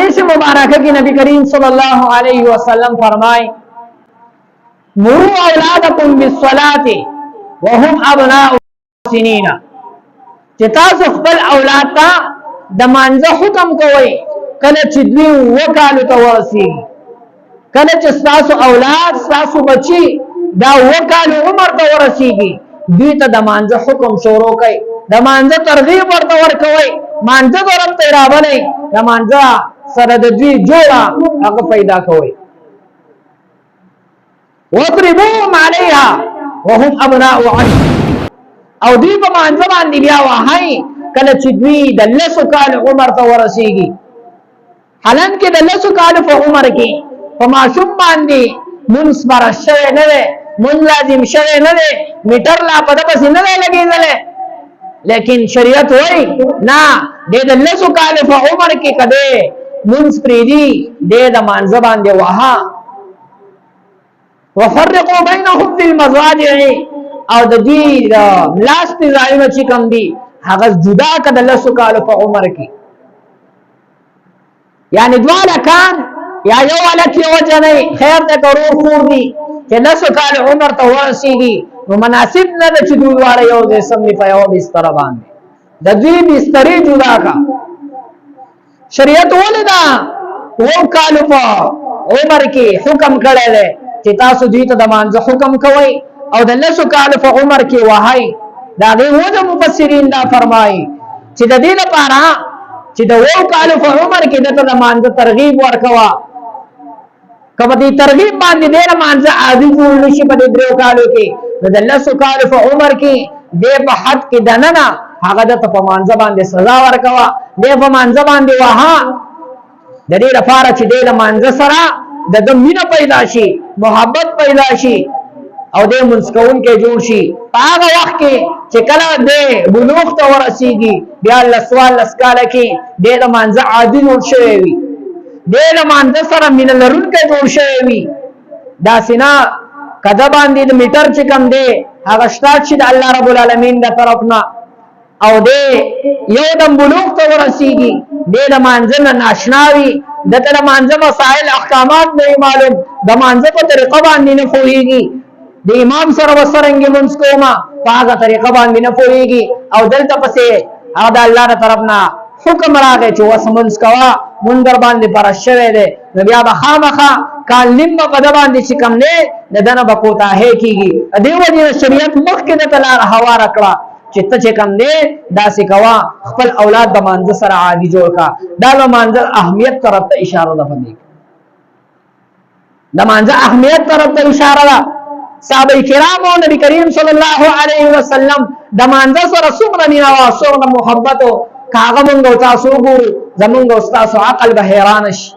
حدیث مبارکہ کی نبی کریم صلی اللہ علیہ وسلم فرمائے مروا اولادکم بالصلاۃ وهم ابناء سنین، چې تاسو خپل اولاد ته د مانځه حکم کوئ کله چې دوی وکالو ته ورسیږي. کله چې تاسو اولاد تاسو بچي دا وکالو عمر ته ورسیږي دوی ته د مانځه حکم شروع کوي، د مانځه ترغیب ورته ورکوي، مانځه طرف ته راولئ، د مانځه سره د دوی جوړه هغه پیدا کوي. واضربوهم علیها وهم ابناء عشر، او دوی په مانځه باندې بیا وهئ کله چې دوی د 10 کال عمر ته ورسیږي. حالانکه د 10 کال په عمر کې په ماشوم باندې منځ فرض شوی نه دی، منځ لازم شوی نه دی، میټر لا په دغه پسې نه دی لګېدلی، لیکن شریعت وایي نه دی د 10 کال په عمر کې کده منځ پرېږدي دی د مانځه باندې وها. وفرقوا بینهم فی المضاجع، او د دې لاستي ځایونه چې کوم دي هغه جدا کړه د 10 کال په عمر کې، یعنی دواړه کان یا یو ولک یو جنې خیر ته کرو خور دي چې 10 کال عمر ته ورسیږي نو مناسب نه ده چې دوی واړه یو ځای سم په یو بستر باندې د دوی بسترې جدا کا. شریعت ولدا و کال په عمر کې حکم کړی دی چې تاسو دوی ته د مانځه حکم کوئ او د 10 کال په عمر کې وهئ. دا د مفسرین دا فرمایي چې د دې لپاره چې د 2 کال په عمر کې د مانځه ترغیب ورکوا، کله دې ترغیب باندې د مانځه عادي جوړ نشي په 3 کالو کې، د 10 کال په عمر کې د په حد کې دننه هغه د په مانځه باندې سزا ورکوا، د په مانځه باندې وها د دې لپاره چې د مانځه سره د مینه پیدا شي، محبت پیدا شي او د منسکون کې جوړ شي. هغه وخت کې چې کله د بلوغ ته ورسیږي بیا لسوال لسکاله کې د مانځه عادي جوړ شوی وي، د مانځه سره مینه لرونکی جوړ شوی وي. دا سینا کده باندې د میټر چې کم دی هغه شتات شي د الله رب العالمین د طرفنا، او د یو د بلوغ ته ورسیږي د مانځه نه ناشناوي، د مانځه مسائل احکامات نه معلوم، د مانځه په طریقه باندې نه پوهیږي، د امام سره وسرنګ منځ کوما په هغه طریقه باندې نه پوهیږي، او دلته پسې هغه د الله تر طرفنا حکم راغی چې وسمنځ کوا مونږ در باندې پر شوه دی، نو بیا به خامخا کال نیم په د باندې چې کم نه د دنه به کوتاهی کیږي. دیو دې شریعت مخکې د تلار هوا راکړه چې ته چې کم نه داسې کوا خپل اولاد د مانځه سره عادي جوړ کا. دا د مانځه اهمیت طرف ته اشاره ده، پدې د مانځه اهمیت طرف ته اشاره ده. صحابه کرام او نبی کریم صلی الله علیه وسلم د مانځه سره څومره مینه او څومره محبت او کاغه مونږ تاسو ګورو، زمونږ او تاسو عقل به حیران شي.